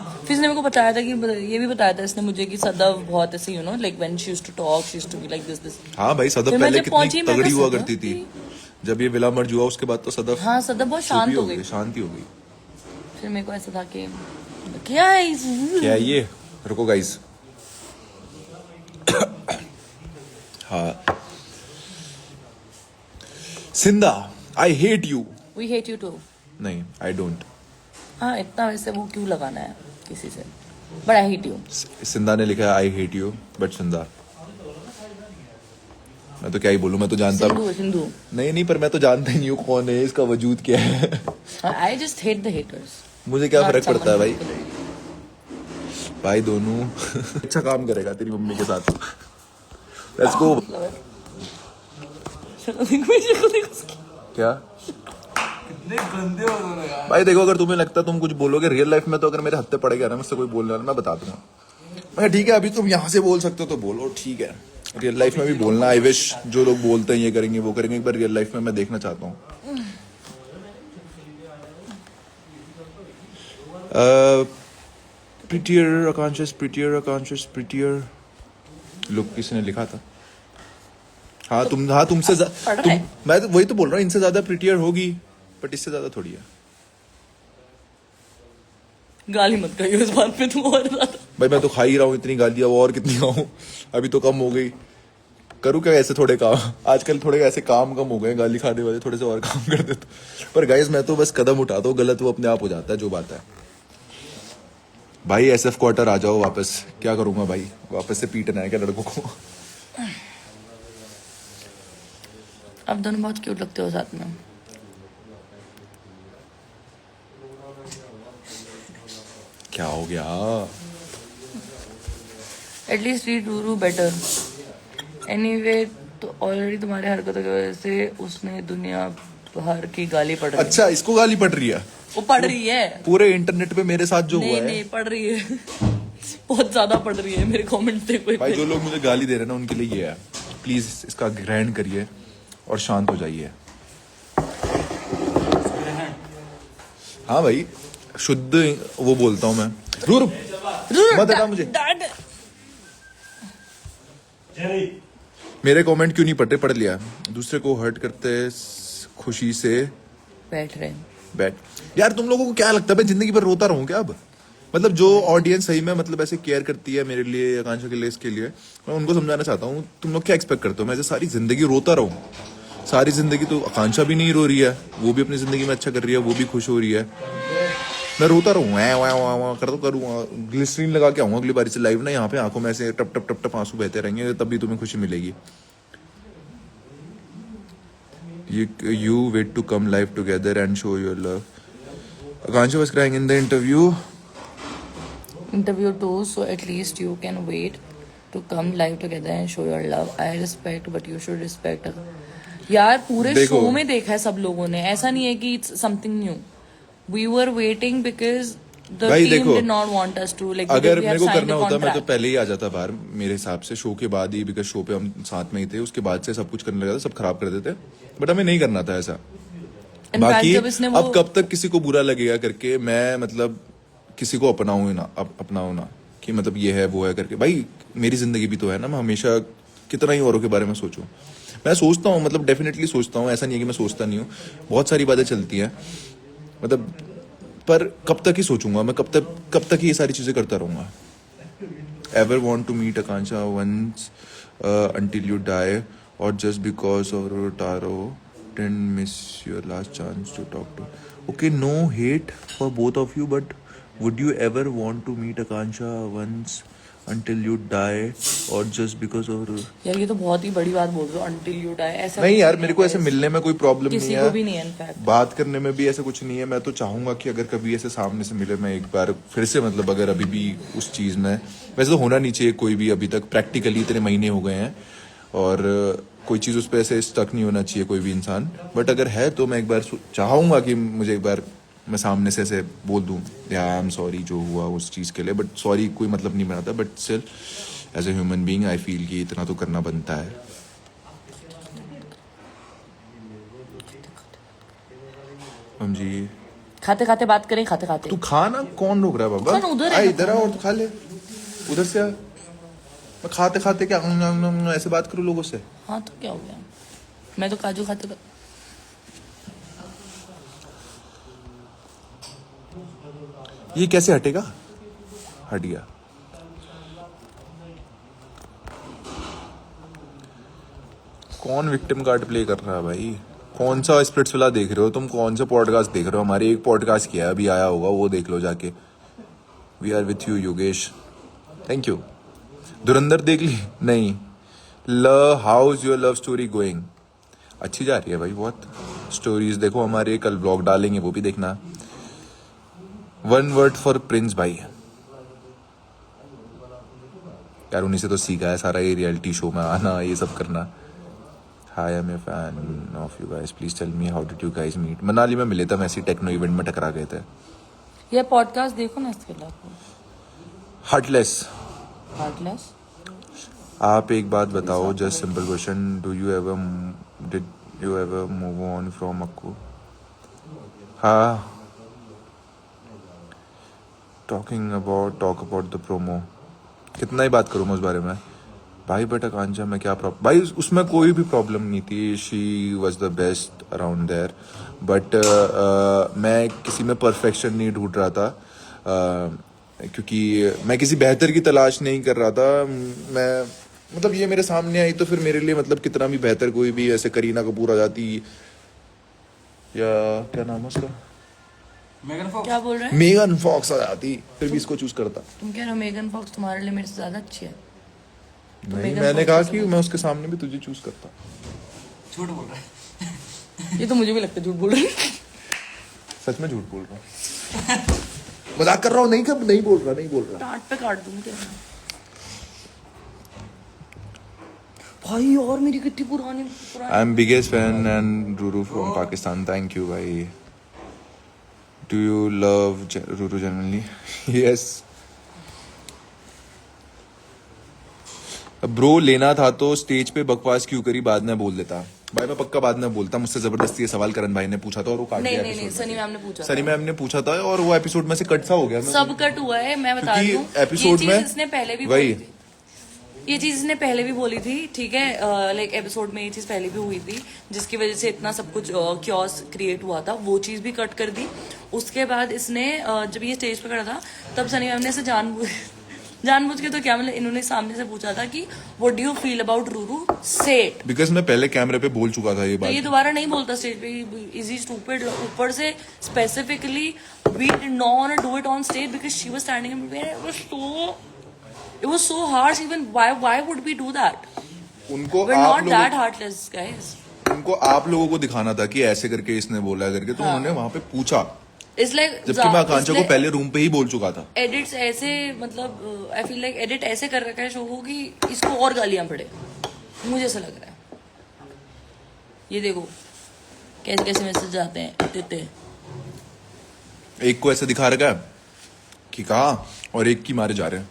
फिर इसने मेरे को बताया था कि ये भी बताया था इसने मुझे कि सदव बहुत ऐसे like when she used to talk, she used to be like this. हाँ भाई, सदफ फिर मैं पहले जब पहुंची, कितनी मैं तगड़ी कहा, हुआ सदफ करती थी. भी- जब ये विला मर्ज हुआ उसके बाद तो सदफ हाँ, सदव बहुत चुप शांत ही हो गई. शांति हो गई. फिर मेरे को ऐसा था कि क्या है क्या है ये? रुको गाइस. हाँ, Sindha, I hate you. We hate you too. नहीं, आई डोंट. हाँ, इतना वैसे वो क्यों लगाना है किसी से, बट आई हेट यू. सिंधा ने लिखा है आई हेट यू, बट सिंधा. मैं तो क्या ही बोलूं, मैं तो जानता सिंधु. नहीं, पर मैं तो जानता ही नहीं हूँ कौन है, इसका वजूद क्या है. I just hate the haters. मुझे क्या फर्क पड़ता है भाई. भाई दोनों अच्छा काम करेगा तेरी मम्मी के साथ. Let's go. क्या कितने गंदे हो दोनों यार. भाई देखो, अगर तुम्हें लगता है तुम कुछ बोलोगे रियल लाइफ में, तो अगर मेरे हत्थे पड़ेगा ना मुझसे कोई बोलने वाला, मैं बता दूंगा. मैं ठीक है, अभी तुम यहाँ से बोल सकते हो तो बोलो, ठीक है. रियल लाइफ में भी बोलना. आई विश जो लोग बोलते हैं ये करेंगे वो करेंगे, एक बार रियल लाइफ में मैं देखना चाहता हूँ. प्रिटियर प्रिटियर लुक किसने लिखा था? हाँ तुमसे पढ़ रहा है. मैं तो वही तो बोल रहा हूँ, इनसे ज्यादा प्रिटियर होगी, बट इससे ज्यादा थोड़ी है. गाली मत करियो इस बात पे तुम और ज्यादा. भाई मैं तो खा ही रहा हूँ इतनी गालियाँ, और कितनी खाऊं, अभी तो कम हो गई। करूँ क्या ऐसे थोड़े काम, आजकल थोड़े ऐसे काम कम हो गए गाली खाने वाले, थोड़े से और काम कर देते। पर गाइस मैं तो बस कदम उठाता हूँ, गलत वो अपने आप हो जाता है, जो बात है। भाई SF क्वार्टर आ जाओ वापस, क्या करूंगा भाई, वापस से पीटना है क्या लड़कों को? आप दोनों बहुत क्यूट लगते हो साथ में। क्या हो गया? At least we do better anyway. तो ऑलरेडी तुम्हारे हरकतों की वजह से उसने दुनिया भर की गाली पड़ रही है। अच्छा इसको गाली पड़ रही है? वो पढ़ रही है पूरे इंटरनेट पे मेरे साथ जो हुआ नहीं है। नहीं पढ़ रही है बहुत ज्यादा पढ़ रही है। मेरे कमेंट देखो भाई जो लोग मुझे गाली दे रहे हैं ना, उनके लिए ये है, प्लीज इसका ग्रहण करिए और शांत हो जाइए। हाँ भाई शुद्ध वो बोलता हूँ मैं। रुक मत हटा मुझे। मेरे कमेंट क्यों नहीं पढ़ रहे? पढ़ लिया। दूसरे को हर्ट करते खुशी से बैठ रहे बैठ। यार तुम लोगों को क्या लगता है मैं जिंदगी भर रोता रहूं क्या अब? मतलब जो ऑडियंस सही में मतलब ऐसे केयर करती है मेरे लिए, आकांक्षा के लिए, इसके लिए मैं उनको समझाना चाहता हूँ, तुम लोग क्या एक्सपेक्ट करते हो मैं ऐसे सारी जिंदगी रोता रहूं? सारी जिंदगी तो आकांक्षा भी नहीं रो रही है, वो भी अपनी जिंदगी में अच्छा कर रही है, वो भी खुश हो रही है, मैं रोता रहूं कर तो करूँगा। ग्लिसरीन लगा के आऊंगा अगली बार से लाइव ना, यहाँ पे आंखों में ऐसे टप टप टप टप आंसू बहते रहेंगे, तब भी तुम्हें खुशी मिलेगी। You wait to come live together and show your love. Akansha was crying in the interview too, so at least you can wait to come live together and show your love. I respect but you should respect her. यार पूरे देखो। Show में देखा है सब लोगों ने, ऐसा नहीं है कि it's something new. We were waiting because the भाई team देखो, did not want us to like अगर we मेरे have को signed करना a होता मैं तो contract. पहले ही आ जाता बाहर मेरे हिसाब से, शो के बाद ही, बिकॉज शो पे हम साथ में ही थे, उसके बाद से सब कुछ करने लगा था, सब खराब कर देते, बट हमें नहीं करना था ऐसा। In fact, बाकी जब इसने वो अब कब तक किसी को बुरा लगेगा करके मैं मतलब किसी को अपनाऊं ना कि मतलब ये है वो है करके। भाई मेरी जिंदगी भी तो है ना, मैं हमेशा कितना ही औरों के बारे में सोचूं। मैं सोचता हूँ, मतलब डेफिनेटली सोचता हूँ, ऐसा नहीं है कि मैं सोचता नहीं हूँ, बहुत सारी बातें चलती हैं मतलब, पर कब तक ही सोचूंगा मैं, कब तक ही ये सारी चीजें करता रहूंगा। Ever want to meet Akanksha once until you die or just because of Taro didn't miss your last chance to talk to? Okay, no hate for both of you, but would you ever want to meet Akansha once until you die or just because of? यार ये तो बहुत ही बड़ी बात बोल रहे हो, until you die ऐसा नहीं कुछ यार, है मेरे को ऐसे guys. मिलने में कोई प्रॉब्लम नहीं किसी है, को भी नहीं है इनफैक्ट, बात करने में भी ऐसा कुछ नहीं है। मैं तो चाहूंगा कि अगर कभी ऐसे सामने से मिले, मैं एक बार फिर से, मतलब अगर अभी भी उस चीज में, वैसे तो होना नहीं चाहिए कोई भी अभी तक, प्रैक्टिकली इतने महीने हो गए हैं और कोई चीज उस पर ऐसे स्टक नहीं होना चाहिए कोई भी इंसान, बट अगर है तो मैं एक बार चाहूंगा कि मुझे एक बार मैं सामने से ऐसे बोल दूं आई एम सॉरी जो हुआ उस चीज के लिए, बट सॉरी कोई मतलब नहीं बनाता, but still as a human being I feel कि इतना तो करना बनता है। हम जी खाते खाते बात करें, खाते खाते तू खा ना, कौन रोक रहा है बाबा? खाना उधर है आ, ना, इधर आ और तू खा ले, उधर से आ। मैं खाते खाते क्या ऐसे बात करूं लोगों से? हाँ तो क्या हो गया, मैं तो काजू खाते ये कैसे हटेगा? हट गया। कौन विक्टिम कार्ड प्ले कर रहा है भाई? कौन सा स्प्लिट्स वाला देख रहे हो तुम? कौन सा पॉडकास्ट देख रहे हो? हमारे एक पॉडकास्ट किया है, अभी आया होगा, वो देख लो जाके। We are with you Yogesh, thank you. Dhurandhar देख ली? नहीं। How is your love story going? अच्छी जा रही है भाई बहुत। स्टोरीज देखो हमारे, कल ब्लॉग डालेंगे, वो भी देखना। वन वर्ड फॉर प्रिंस भाई। यार उन्हीं से तो सीखा है सारा ये रियलिटी शो में आना, ये सब करना। Hi, I'm a fan of you guys. Please tell me how did you guys meet? Manali में मिले थे, हम ऐसी टेक्नो इवेंट में टकरा गए थे। ये पॉडकास्ट देखो ना इसके लिए। हार्टलेस। हार्टलेस। आप एक बात बताओ, just simple question, did you ever move on from Akku? हाँ। Talk about the promo. कितना ही बात करूँ मैं उस बारे में भाई, बट आकांक्षा में क्या प्रॉब्लम भाई? उसमें कोई भी प्रॉब्लम नहीं थी, she was the best around there, but मैं किसी में परफेक्शन नहीं ढूंढ रहा था। क्योंकि मैं किसी बेहतर की तलाश नहीं कर रहा था। मैं मतलब ये मेरे सामने आई तो फिर मेरे लिए मतलब कितना भी बेहतर कोई भी ऐसे करीना कपूर आ जाती या क्या नाम है उसका, मेगन फॉक्स। क्या बोल रहे हैं? मेगन फॉक्स आ जाती, फिर भी इसको चूज करता। तुम कह रहे हो मेगन फॉक्स तुम्हारे लिए मेरे से ज्यादा अच्छी है? नहीं, मेगन मैंने फॉक्स कहा से कि मैं उसके सामने भी तुझे चूज करता। झूठ बोल रहा है। ये तो मुझे भी लगता है झूठ बोल रहे हैं। सच में झूठ बोल रहा हूँ, मजाक कर रहा हूँ, नहीं बोल रहा। डांट पे काट दूंगी तेरे को। भाई और मेरी कितनी पुरानी I am biggest fan and Ruru from Pakistan, thank you भाई। Do you love Ruru generally? Yes bro, लेना था तो स्टेज पे बकवास क्यों करी, बाद में बोल देता। भाई मैं पक्का बाद में बोलता, मुझसे जबरदस्ती ये सवाल करण भाई ने पूछा था और वो काट नहीं दिया नहीं नहीं, episode में। सनी मैम ने पूछा सनी मैम ने पूछा था और वो एपिसोड में से कट सा हो गया। सब कट हुआ है, मैं बता रही हूँ। एपिसोड ये में चीज इसने पहले भी वही बोली थी। ये चीज इसने पहले भी बोली थी, ठीक है, लाइक एपिसोड में ये चीज पहले भी हुई थी, जिसकी वजह से इतना सब कुछ क्योस क्रिएट हुआ था, वो चीज भी कट कर दी। उसके बाद इसने जब ये स्टेज पे खड़ा था तब सनी मैम ने इसे जानबूझ के तो क्या, मतलब इन्होंने सामने से पूछा था कि what do you feel about Ruru, से इट। बिकॉज मैं पहले कैमरे पे बोल चुका था ये तो ये बात। दोबारा नहीं बोलता स्टेज पे, इज ही स्टूपिड। ऊपर से specifically we did not want to do it on stage because she was standing, it was so harsh. Even why would we do that? उनको We're आप not that लोगों heartless, guys. उनको आप लोगों को दिखाना था कि ऐसे करके इसने बोला करके, तो उन्होंने वहां पे पूछा, It's like जबकि मैं आकांक्षा को पहले रूम पे ही बोल चुका था। एडिट्स ऐसे, मतलब आई फील लाइक एडिट ऐसे कर रखा है शो को कि इसको और गालियां पड़े, मुझे ऐसा लग रहा है। ये देखो कैसे कैसे मैसेज आते हैं इतने। एक को ऐसे दिखा रखा है कि कहा और एक की मारे जा रहे हैं।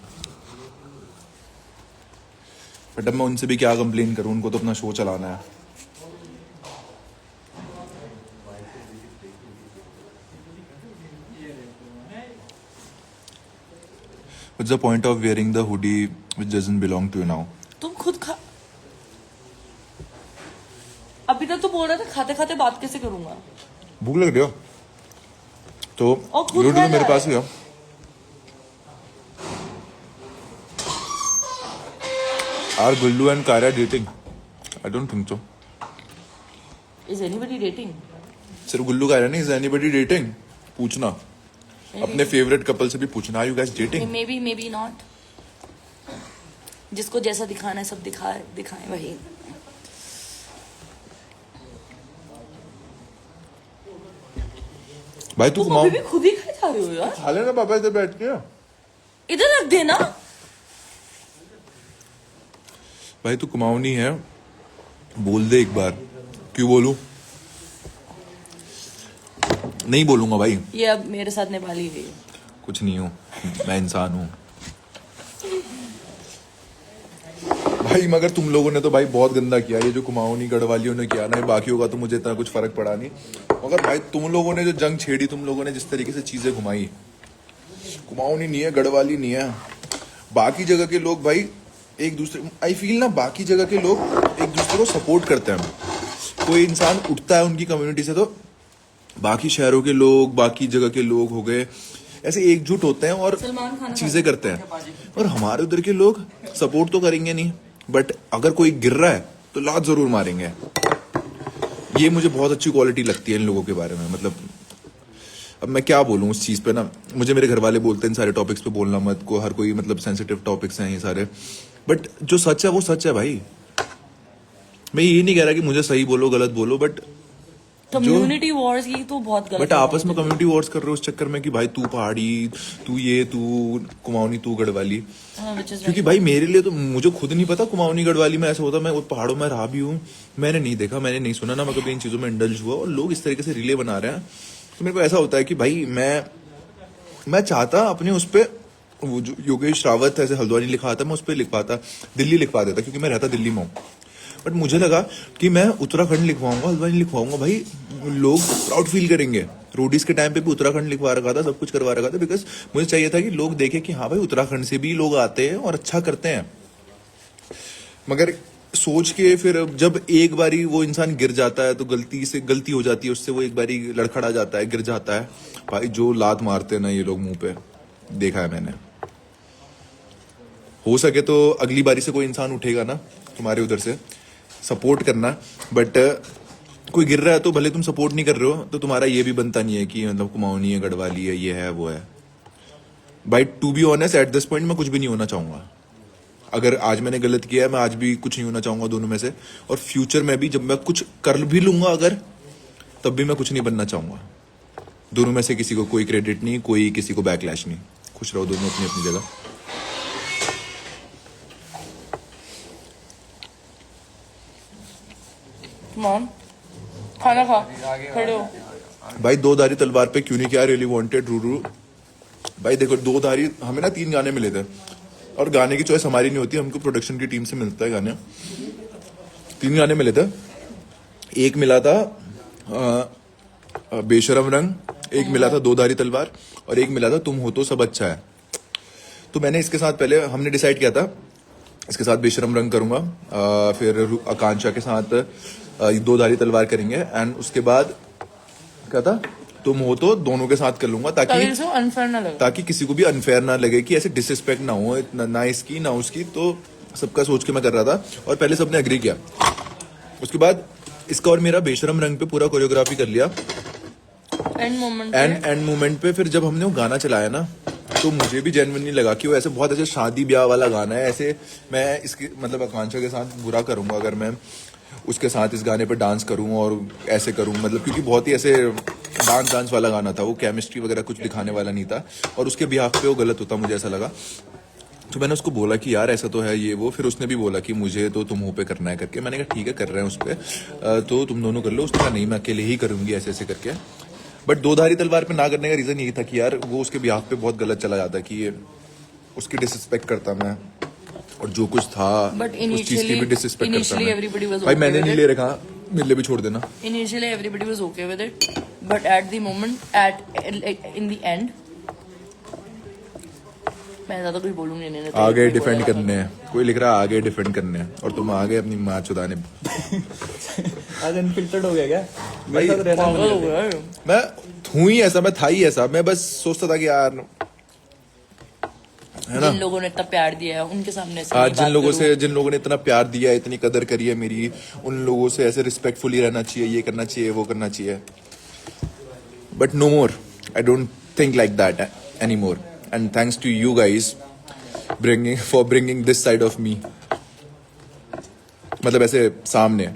बट अब मैं उनसे भी क्या कंप्लेन करूं, उनको तो अपना शो चलाना है। What's the point of wearing the hoodie which doesn't belong to you now? तुम खुद खा, अभी तक तो बोल रहा था खाते खाते बात कैसे करूंगा। भूख लग रही हो तो और खुद यूट्यूब खा मेरे जा पास ही हो। Are Gullu and Kara dating? I don't think so. Is anybody dating? सिर्फ गुल्लू कायरा नहीं, is anybody dating? पूछना अपने फेवरेट कपल से भी पूछना, are you guys dating? Maybe not. जिसको जैसा दिखाना है सब दिखाएं वही। भाई तू तुम अभी भी खुद ही खाए जा रहे हो यार। खा लेना पापा इधर बैठ के। इधर रख देना। भाई तू कुमाऊनी है, बोल दे एक बार। क्यों बोलूं? नहीं बोलूंगा भाई। ये अब मेरे साथ नेपाली है। कुछ नहीं हूं, मैं इंसान हूं भाई। मगर तुम लोगों ने तो भाई बहुत गंदा किया, ये जो कुमाऊनी गढ़वालियों ने किया ना, बाकियों का तो मुझे इतना कुछ फर्क पड़ा नहीं। मगर भाई तुम लोगों ने जो जंग छेड़ी, तुम लोगों ने जिस तरीके से चीजें घुमाई, कुमाऊनी नहीं है, गढ़वाली नहीं है, बाकी जगह के लोग भाई एक दूसरे, आई फील ना बाकी जगह के लोग एक दूसरे को सपोर्ट करते हैं। कोई इंसान उठता है उनकी कम्युनिटी से तो बाकी शहरों के लोग, बाकी जगह के लोग हो गए, ऐसे एकजुट होते हैं और चीजें करते हैं। और हमारे उधर के लोग सपोर्ट तो करेंगे नहीं, बट अगर कोई गिर रहा है तो लात जरूर मारेंगे। ये मुझे बहुत अच्छी क्वालिटी लगती है इन लोगों के बारे में। मतलब अब मैं क्या बोलूं उस चीज पे ना, मुझे मेरे घर वाले बोलते हैं इन सारे टॉपिक्स पे बोलना मत, को हर कोई मतलब सेंसिटिव टॉपिक्स हैं ये सारे, बट जो सच है वो सच है भाई। मैं ये नहीं कह रहा कि मुझे सही बोलो गलत बोलो, बट कम्युनिटी वॉर्स की तो बहुत गलत। बट आपस में कम्युनिटी वॉर्स कर रहे हो उस चक्कर में कि भाई तू पहाड़ी, तू ये, तू कुमाऊनी, तू गढ़वाली। क्योंकि भाई मेरे लिए तो, मुझे खुद नहीं पता कुमाऊनी गढ़वाली में ऐसा होता। मैं पहाड़ों में रहा भी हूँ, मैंने नहीं देखा, मैंने नहीं सुना ना, मैं कभी इन चीजों में इंडल्ज हुआ। और लोग इस तरीके से रिले बना रहे हैं तो मेरे को ऐसा होता है कि भाई मैं चाहता अपने उस पे, वो जो योगेश रावत ऐसे हल्द्वानी लिखा था, मैं उस पर लिखवाता, दिल्ली लिखवा देता, क्योंकि मैं रहता दिल्ली में हूँ। बट मुझे लगा कि मैं उत्तराखंड लिखवाऊंगा, हल्द्वानी लिखवाऊंगा, भाई लोग प्राउड फील करेंगे। रोडीज के टाइम पे भी उत्तराखंड लिखवा रखा था, सब कुछ करवा रखा था, बिकॉज मुझे चाहिए था कि लोग देखें कि हाँ भाई उत्तराखंड से भी लोग आते हैं और अच्छा करते हैं। मगर सोच के फिर जब एक बारी वो इंसान गिर जाता है तो गलती हो जाती है उससे, वो एक बारी लड़खड़ा जाता है, गिर जाता है, भाई जो लात मारते हैं ना ये लोग मुंह पे, देखा है मैंने। हो सके तो अगली बारी से कोई इंसान उठेगा ना तुम्हारे उधर से, सपोर्ट करना। बट कोई गिर रहा है तो भले तुम सपोर्ट नहीं कर रहे हो, तो तुम्हारा ये भी बनता नहीं है कि मतलब कुमाऊनी है, गढ़वाली है, ये है वो है। भाई to be honest at this point मैं कुछ भी नहीं होना चाहूंगा। अगर आज मैंने गलत किया है, मैं आज भी कुछ नहीं होना चाहूंगा दोनों में से। और फ्यूचर में भी जब मैं कुछ कर भी लूंगा अगर, तब भी मैं कुछ नहीं बनना चाहूंगा। दोनों में से किसी को कोई क्रेडिट नहीं, कोई किसी को बैकलैश नहीं। खुश रहो दोनों अपनी अपनी जगह। मॉम खाना खा, खड़े हो। भाई दो धारी तलवार पे क्यों नहीं किया, रियली वांटेड रूरू। भाई देखो दो धारी, हमें ना 3 गाने मिले थे और गाने की चॉइस हमारी नहीं होती, हमको प्रोडक्शन की टीम से मिलता है गाने। 3 गाने मिले थे, एक मिला था बेशरम रंग, एक मिला था दो धारी तलवार और एक मिला था तुम हो तो सब अच्छा है। तो मैंने इसके साथ पहले हमने डिसाइड किया था इसके साथ बेशरम रंग करूंगा, फिर आकांक्षा के साथ दो धारी तलवार करेंगे एंड उसके बाद क्या था तुम हो तो दोनों के साथ कर लूंगा, ताकि अनफेयर ना लगे, ताकि किसी को भी अनफेयर ना लगे कि ऐसे डिसरिस्पेक्ट ना हो, ना इसकी ना उसकी। तो सबका सोच के मैं कर रहा था और पहले सबने एग्री किया। उसके बाद इसका और मेरा बेशरम रंग पे पूरा कोरियोग्राफी कर लिया। एंड मोमेंट पे फिर जब हमने वो गाना चलाया ना, तो मुझे भी जेन्युइनली लगा कि वो ऐसे बहुत ऐसे शादी ब्याह वाला गाना है। ऐसे मैं इसकी मतलब आकांक्षा के साथ बुरा करूंगा अगर मैं उसके साथ इस गाने पे डांस करूं और ऐसे करूं, मतलब क्योंकि बहुत ही ऐसे डांस वाला गाना था, वो केमिस्ट्री वगैरह कुछ दिखाने वाला नहीं था और उसके बिहाफ पे वो गलत होता, मुझे ऐसा लगा। तो मैंने उसको बोला कि यार ऐसा तो है ये वो, फिर उसने भी बोला कि मुझे तो तुम हो पे करना है करके। मैंने कहा ठीक है कर रहे हैं उस पर, तो तुम दोनों कर लो। उसने कहा नहीं मैं अकेले ही करूंगी ऐसे ऐसे करके। बट दो धारी तलवार पे ना करने का रीजन यही था कि यार वो उसके बिहाफ पे बहुत गलत चला जाता कि ये उसकी डिसरिस्पेक्ट करता मैं, और जो कुछ था उस चीज की भी डिसरिस्पेक्ट करता मैं। भाई मैंने नहीं ले रखा, मेरे लिए भी छोड़ देना। Initially everybody was okay with it, but at the moment, in the end, मैं ज्यादा कुछ बोलूंगी नहीं। आगे डिफेंड करने हैं, कोई लिख रहा है आगे डिफेंड करने हैं और तुम आगे अपनी माँ चुदाने। आज अनफिल्टर्ड हो गया क्या? भाई मेरे साथ रहना पागल हो गया है। मैं हूं ही ऐसा, मैं था ही ऐसा। मैं बस सोचता था कि यार है ना, जिन लोगों ने इतना प्यार दिया है उनके सामने ऐसे आज नहीं बात जिन लोगों ने इतना प्यार दिया है, इतनी कदर करी है मेरी, उन लोगों से ऐसे रिस्पेक्टफुली रहना चाहिए, ये करना चाहिए, वो करना चाहिए। But no more, I don't think like that any more. And thanks to you guys bringing this side of me, मतलब ऐसे सामने।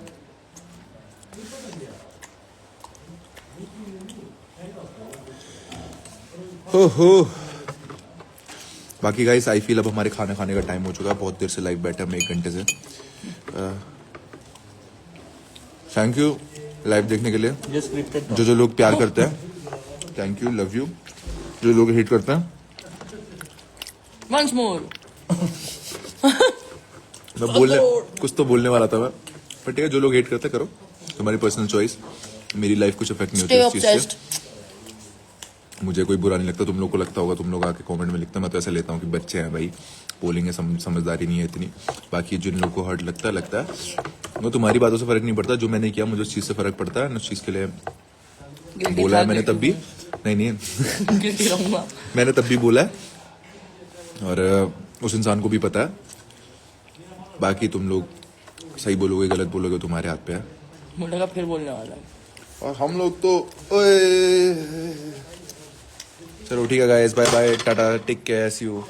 हो बाकी गाइस आई फील अब हमारे खाना खाने का टाइम हो चुका है। बहुत देर से लाइव बैठे हम 1 घंटे से। थैंक यू लाइव देखने के लिए। जो लोग प्यार करते हैं थैंक यू, लव यू। जो लोग हेट करते हैं Once more. मैं बोलने कुछ तो बोलने वाला था मैं, पर ठीक है जो लोग हेट करते करो, तुम्हारी पर्सनल चॉइस। मेरी लाइफ कुछ इफेक्ट नहीं होती Stay इस चीज obsessed. से। मुझे कोई बुरा नहीं लगता, तुम लोग को लगता होगा, तुम लोग आके कमेंट में लिखते हैं। मैं तो ऐसा लेता हूँ कि बच्चे हैं भाई, बोलेंगे, समझदारी नहीं है इतनी। बाकी जिन लोगों को हर्ट लगता है वो तुम्हारी बातों से फर्क नहीं पड़ता। जो मैंने किया मुझे उस चीज से फर्क पड़ता है, उस चीज के लिए Guilty बोला है था, मैंने तब भी। नहीं guilty रहूंगा। मैंने तब भी बोला है और उस इंसान को भी पता है। बाकी तुम लोग सही बोलोगे गलत बोलोगे तुम्हारे हाथ पे है। मुझे लगा फिर बोलने वाला है। और हम लोग तो चलो ठीक है guys, bye bye, tata, take care, see you.